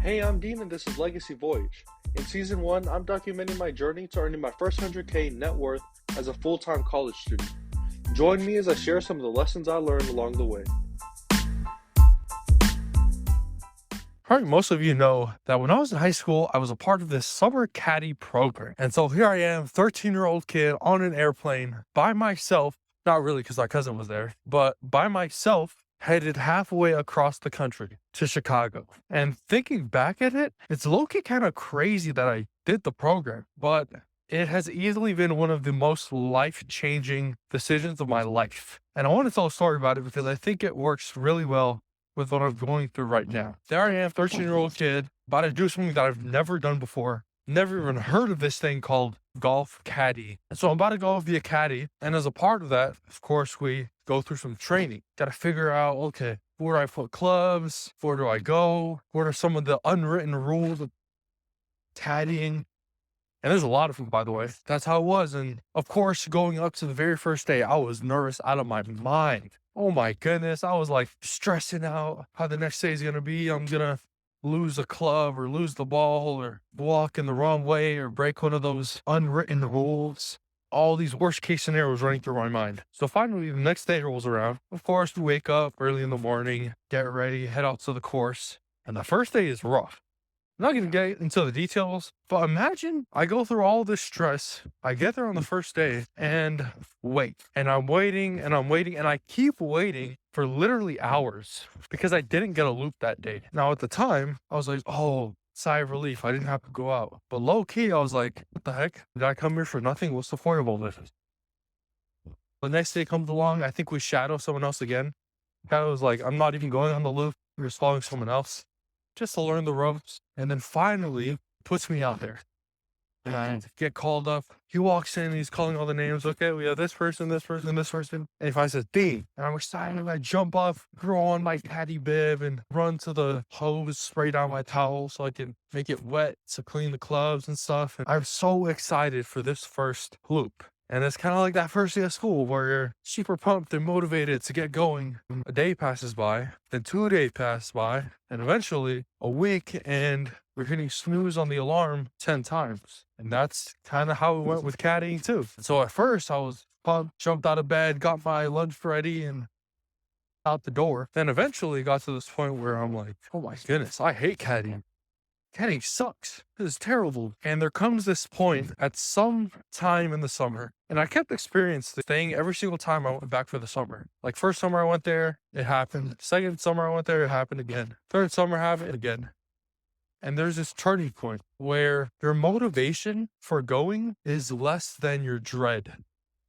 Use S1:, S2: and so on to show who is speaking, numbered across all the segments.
S1: Hey, I'm Dean and this is Legacy Voyage. In Season 1, I'm documenting my journey to earning my first 100K net worth as a full-time college student. Join me as I share some of the lessons I learned along the way. Probably most of you know that when I was in high school, I was a part of this summer Caddy program. And so here I am, 13-year-old kid on an airplane by myself, not really because my cousin was there, but by myself, headed halfway across the country to Chicago. And thinking back at it, it's low-key kind of crazy that I did the program, but it has easily been one of the most life-changing decisions of my life. And I want to tell a story about it because I think it works really well with what I'm going through right now. There I am, 13-year-old kid, about to do something that I've never done before. Never even heard of this thing called golf caddy. And so I'm about to go be a caddy. And as a part of that, of course, we go through some training. Got to figure out, okay, where do I put clubs? Where do I go? What are some of the unwritten rules of caddying? And there's a lot of them, by the way. That's how it was. And of course, going up to the very first day, I was nervous out of my mind. Oh my goodness. I was like stressing out how the next day is going to be. I'm going to lose a club or lose the ball or walk in the wrong way or break one of those unwritten rules. All these worst case scenarios running through my mind. So finally, the next day rolls around. Of course, we wake up early in the morning, get ready, head out to the course. And the first day is rough. I'm not going to get into the details, but imagine I go through all this stress. I get there on the first day and wait. And I'm waiting and I'm waiting and I keep waiting for literally hours because I didn't get a loop that day. Now, at the time, I was like, oh, sigh of relief. I didn't have to go out. But low key, I was like, what the heck? Did I come here for nothing? What's the point of all this? The next day comes along. I think we shadow someone else again. I was like, I'm not even going on the loop. We're just following someone else just to learn the ropes. And then finally puts me out there. And I get called up. He walks in, he's calling all the names. Okay, we have this person, this person, this person. And if I said D, and I'm excited, and I jump off, throw on my caddy bib, and run to the hose, spray down my towel so I can make it wet to clean the clubs and stuff. And I'm so excited for this first loop. And it's kind of like that first day of school where you're super pumped and motivated to get going. A day passes by, then 2 days pass by, and eventually a week, and we're hitting snooze on the alarm 10 times. And that's kind of how it went with caddying too. And so at first I was pumped, jumped out of bed, got my lunch ready, and out the door. Then eventually got to this point where I'm like, oh my goodness, I hate caddying. Caddying sucks. This is terrible. And there comes this point at some time in the summer, and I kept experiencing this thing every single time I went back for the summer. Like first summer I went there, it happened. Second summer I went there, it happened again. Third summer happened again. And there's this turning point where your motivation for going is less than your dread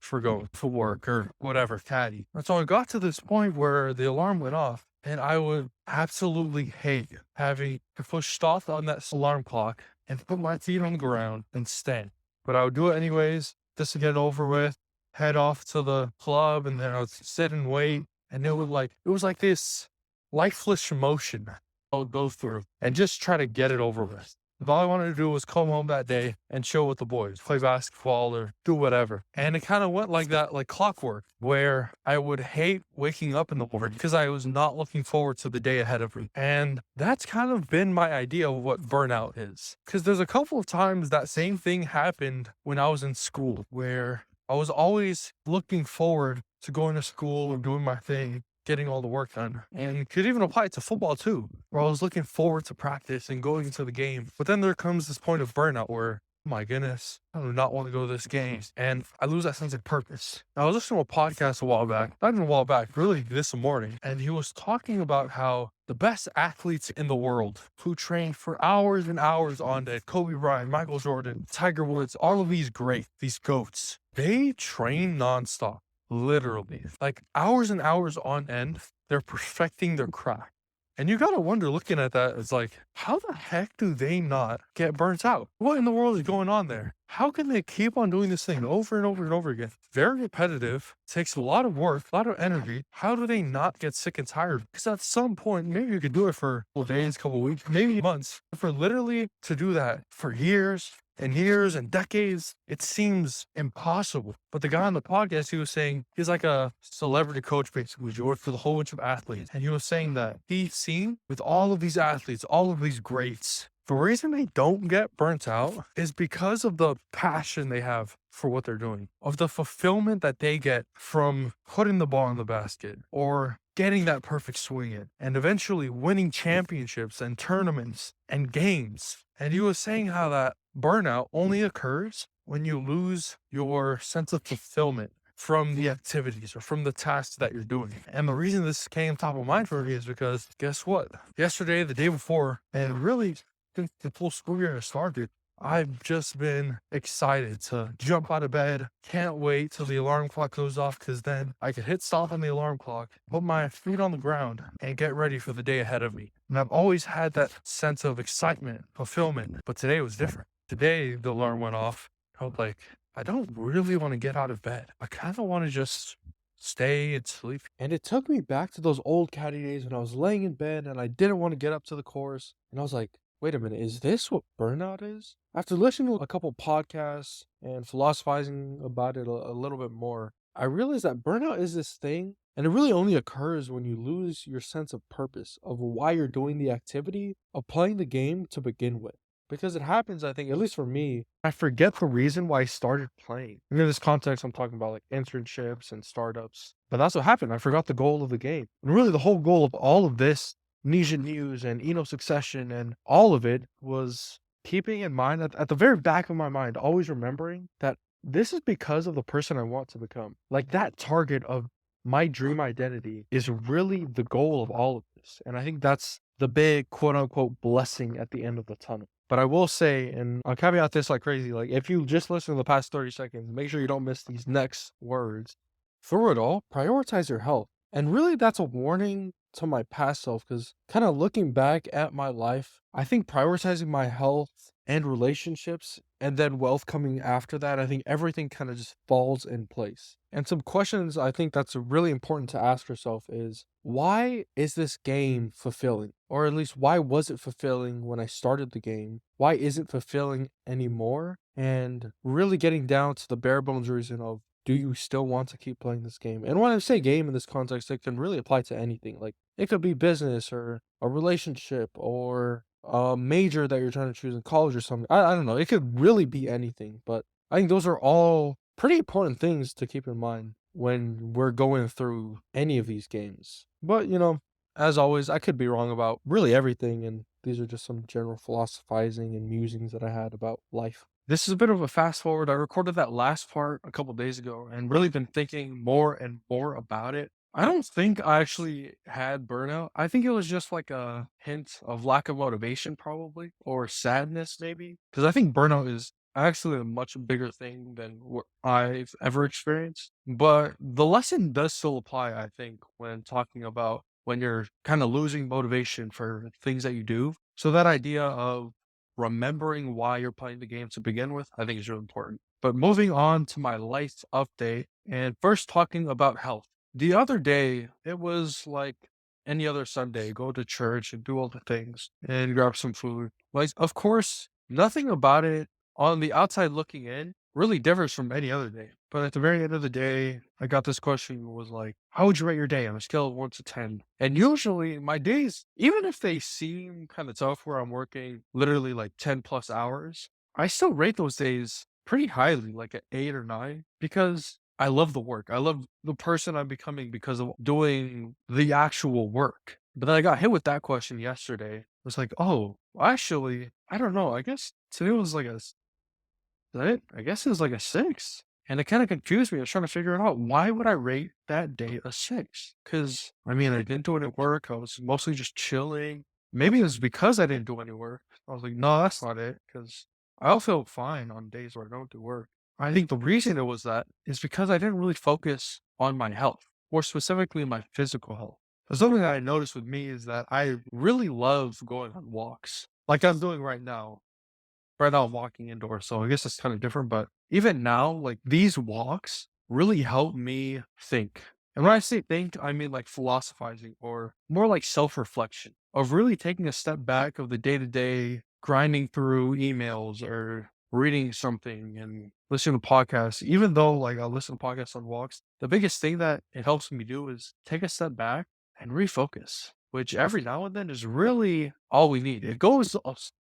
S1: for going to work or whatever, caddy. And so I got to this point where the alarm went off. And I would absolutely hate having to push stop on that alarm clock and put my feet on the ground and stand. But I would do it anyways, just to get it over with, head off to the club, and then I would sit and wait. And it was like this lifeless motion I would go through and just try to get it over with. All I wanted to do was come home that day and chill with the boys, play basketball or do whatever. And it kind of went like that, like clockwork, where I would hate waking up in the morning because I was not looking forward to the day ahead of me. And that's kind of been my idea of what burnout is. Because there's a couple of times that same thing happened when I was in school, where I was always looking forward to going to school and doing my thing, getting all the work done. And it could even apply to football too, where I was looking forward to practice and going into the game. But then there comes this point of burnout where, oh my goodness, I do not want to go to this game. And I lose that sense of purpose. Now, I was listening to a podcast a while back, not even a while back, really this morning. And he was talking about how the best athletes in the world who train for hours and hours on end, Kobe Bryant, Michael Jordan, Tiger Woods, all of these these GOATs, they train nonstop. Literally, like hours and hours on end, they're perfecting their craft. And you gotta wonder, looking at that, it's like, how the heck do they not get burnt out? What in the world is going on there? How can they keep on doing this thing over and over and over again? Very repetitive, takes a lot of work, a lot of energy. How do they not get sick and tired? Because at some point, maybe you could do it for a couple days, couple weeks, maybe months. For literally to do that for years, in years and decades, it seems impossible. But the guy on the podcast, he was saying he's like a celebrity coach, basically. He worked with a whole bunch of athletes. And he was saying that he's seen with all of these athletes, all of these greats, the reason they don't get burnt out is because of the passion they have for what they're doing, of the fulfillment that they get from putting the ball in the basket or getting that perfect swing in and eventually winning championships and tournaments and games. And he was saying how that burnout only occurs when you lose your sense of fulfillment from the activities or from the tasks that you're doing. And the reason this came top of mind for me is because guess what? Yesterday, the day before, and really since the full school year has started, I've just been excited to jump out of bed. Can't wait till the alarm clock goes off because then I could hit stop on the alarm clock, put my feet on the ground, and get ready for the day ahead of me. And I've always had that sense of excitement, fulfillment, but today was different. Today, the alarm went off. I was like, I don't really want to get out of bed. I kind of want to just stay and sleep. And it took me back to those old caddy days when I was laying in bed and I didn't want to get up to the course. And I was like, wait a minute, is this what burnout is? After listening to a couple podcasts and philosophizing about it a little bit more, I realized that burnout is this thing, and it really only occurs when you lose your sense of purpose of why you're doing the activity of playing the game to begin with. Because it happens, I think, at least for me, I forget the reason why I started playing. And in this context, I'm talking about like internships and startups. But that's what happened. I forgot the goal of the game. And really, the whole goal of all of this Ninja News and Eno Succession and all of it was keeping in mind at the very back of my mind, always remembering that this is because of the person I want to become. Like that target of my dream identity is really the goal of all of this. And I think that's the big quote unquote blessing at the end of the tunnel. But I will say, and I'll caveat this like crazy, like if you just listen to the past 30 seconds, make sure you don't miss these next words. Through it all, prioritize your health. And really, that's a warning to my past self because kind of looking back at my life, I think prioritizing my health and relationships and then wealth coming after that, I think everything kind of just falls in place. And some questions I think that's really important to ask yourself is why is this game fulfilling? Or at least why was it fulfilling when I started the game? Why isn't it fulfilling anymore? And really getting down to the bare bones reason of do you still want to keep playing this game? And when I say game in this context, it can really apply to anything. Like it could be business or a relationship or a major that you're trying to choose in college or something. I don't know. It could really be anything. But I think those are all pretty important things to keep in mind when we're going through any of these games. But, as always, I could be wrong about really everything. And these are just some general philosophizing and musings that I had about life. This is a bit of a fast forward. I recorded that last part a couple days ago and really been thinking more and more about it. I don't think I actually had burnout. I think it was just like a hint of lack of motivation, probably, or sadness, maybe. Because I think burnout is actually a much bigger thing than what I've ever experienced. But the lesson does still apply, I think, when talking about when you're kind of losing motivation for things that you do. So that idea of remembering why you're playing the game to begin with, I think is really important. But moving on to my life update and first talking about health. The other day, it was like any other Sunday, go to church and do all the things and grab some food. Like, of course, nothing about it on the outside looking in really differs from any other day. But at the very end of the day, I got this question was like, how would you rate your day on a scale of 1 to 10? And usually my days, even if they seem kind of tough where I'm working literally like 10 plus hours, I still rate those days pretty highly, like an 8 or 9, because I love the work. I love the person I'm becoming because of doing the actual work. But then I got hit with that question yesterday. It was like, oh, well, actually, I don't know. I guess today was like I guess it was like a 6. And it kind of confused me. I was trying to figure it out. Why would I rate that day a 6? Because, I mean, I didn't do any work. I was mostly just chilling. Maybe it was because I didn't do any work. I was like, no, that's not it. Because I'll feel fine on days where I don't do work. I think the reason it was that is because I didn't really focus on my health, more specifically my physical health. Something that I noticed with me is that I really love going on walks, like I'm doing right now. Right now I'm walking indoors, so I guess it's kind of different. But even now, like these walks really help me think. And when I say think, I mean like philosophizing or more like self-reflection of really taking a step back of the day-to-day grinding through emails or reading something and listening to podcasts, even though like I listen to podcasts on walks, the biggest thing that it helps me do is take a step back and refocus, which every now and then is really all we need. It goes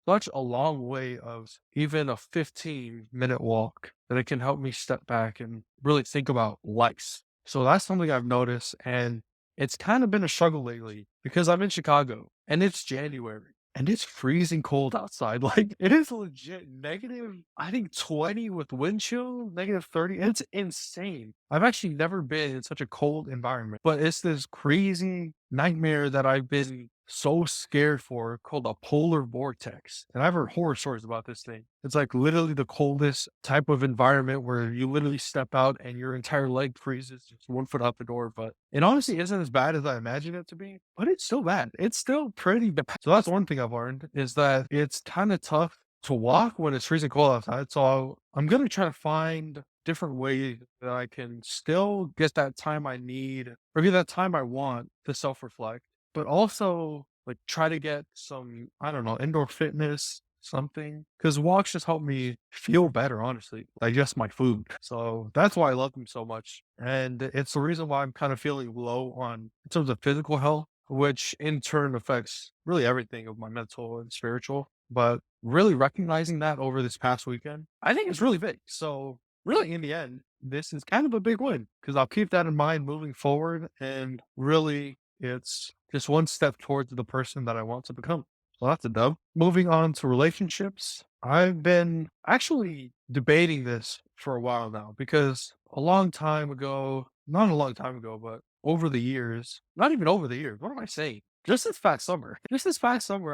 S1: such a long way of even a 15-minute walk that it can help me step back and really think about life. So that's something I've noticed. And it's kind of been a struggle lately because I'm in Chicago and it's January and it's freezing cold outside. Like it is legit negative, I think 20 with wind chill, negative 30. It's insane. I've actually never been in such a cold environment, but it's this crazy nightmare that I've been so scared for called a polar vortex. And I've heard horror stories about this thing. It's like literally the coldest type of environment where you literally step out and your entire leg freezes just 1 foot out the door. But it honestly isn't as bad as I imagined it to be, but it's still bad. It's still pretty bad. So that's one thing I've learned is that it's kind of tough to walk when it's freezing cold outside. So I'm going to try to find different ways that I can still get that time I need or get that time I want to self reflect, but also like try to get some, I don't know, indoor fitness, something. Because walks just help me feel better, honestly, digest my food. So that's why I love them so much. And it's the reason why I'm kind of feeling low on in terms of physical health, which in turn affects really everything of my mental and spiritual. But really recognizing that over this past weekend, I think it's really big. So really in the end, this is kind of a big win because I'll keep that in mind moving forward. And really, it's just one step towards the person that I want to become. So that's a dub. Moving on to relationships. I've been actually debating this for a while now because a long time ago, not a long time ago, but over the years, not even over the years, what am I saying? Just this past summer,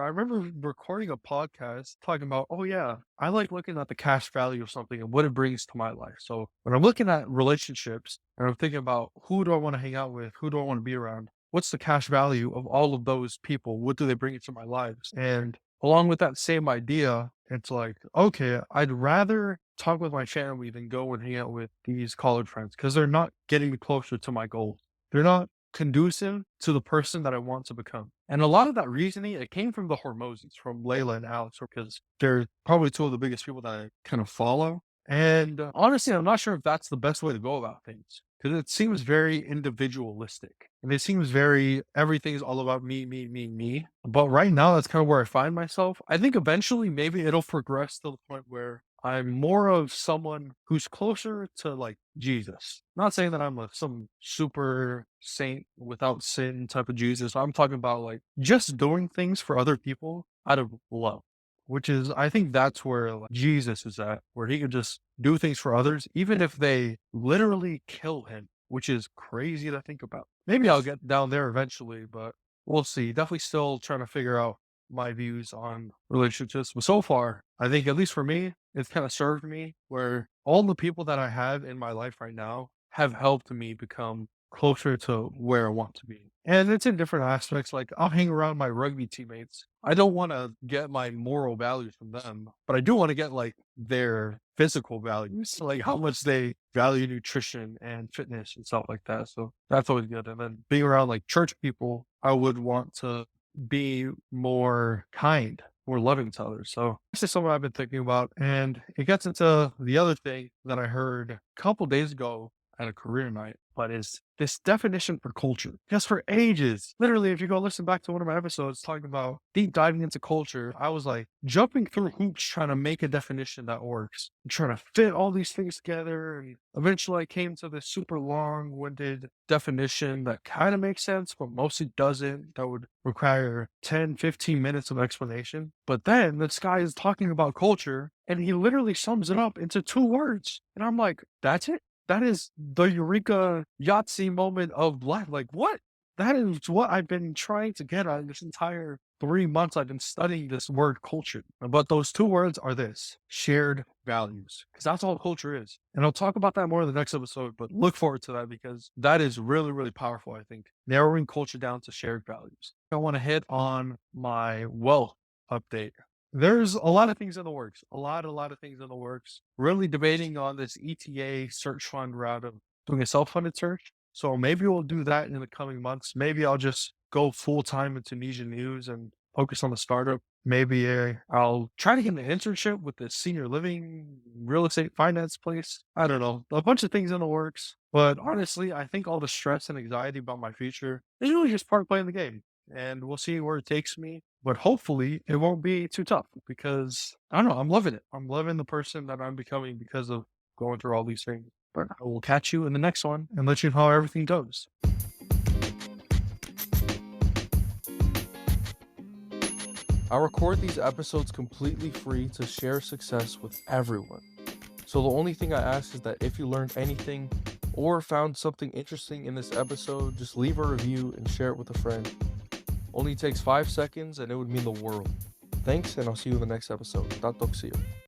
S1: I remember recording a podcast talking about, oh yeah, I like looking at the cash value of something and what it brings to my life. So when I'm looking at relationships and I'm thinking about who do I want to hang out with, who do I want to be around, what's the cash value of all of those people? What do they bring into my lives? And along with that same idea, it's like, okay, I'd rather talk with my family than go and hang out with these college friends because they're not getting me closer to my goals. They're not conducive to the person that I want to become. And a lot of that reasoning, it came from the Hormozes, from Layla and Alex, because they're probably two of the biggest people that I kind of follow. And honestly, I'm not sure if that's the best way to go about things because it seems very individualistic and it seems very everything is all about me, me, me, me. But right now, that's kind of where I find myself. I think eventually maybe it'll progress to the point where I'm more of someone who's closer to like Jesus. Not saying that I'm some super saint without sin type of Jesus. I'm talking about like just doing things for other people out of love, which is, I think that's where like, Jesus is at, where he could just do things for others, even if they literally kill him, which is crazy to think about. Maybe I'll get down there eventually, but we'll see. Definitely still trying to figure out my views on relationships. But so far, I think at least for me, it's kind of served me where all the people that I have in my life right now have helped me become closer to where I want to be. And it's in different aspects. Like I'll hang around my rugby teammates. I don't want to get my moral values from them, but I do want to get like their physical values, like how much they value nutrition and fitness and stuff like that. So that's always good. And then being around like church people, I would want to be more kind, more loving to others. So this is something I've been thinking about. And it gets into the other thing that I heard a couple days ago at a career night, but is this definition for culture. Because for ages, literally, if you go listen back to one of my episodes talking about deep diving into culture, I was like jumping through hoops trying to make a definition that works, and trying to fit all these things together. And eventually I came to this super long winded definition that kind of makes sense, but mostly doesn't. That would require 10, 15 minutes of explanation. But then this guy is talking about culture and he literally sums it up into 2 words. And I'm like, that's it? That is the Eureka Yahtzee moment of life. Like, what? That is what I've been trying to get at this entire 3 months. I've been studying this word culture. But those 2 words are this shared values, because that's all culture is. And I'll talk about that more in the next episode, but look forward to that because that is really, really powerful, I think. Narrowing culture down to shared values. I want to hit on my wealth update. There's a lot of things in the works, a lot of things in the works. Really debating on this ETA search fund route of doing a self-funded search. So maybe we'll do that in the coming months. Maybe I'll just go full time into Tunisia News and focus on the startup. Maybe I'll try to get an internship with this senior living real estate finance place. I don't know. A bunch of things in the works. But honestly, I think all the stress and anxiety about my future is really just part of playing the game. And we'll see where it takes me. But hopefully it won't be too tough because I don't know. I'm loving it. I'm loving the person that I'm becoming because of going through all these things. But I will catch you in the next one and let you know how everything goes. I record these episodes completely free to share success with everyone. So the only thing I ask is that if you learned anything or found something interesting in this episode, just leave a review and share it with a friend. Only takes 5 seconds and it would mean the world. Thanks, and I'll see you in the next episode. Tatok, see you.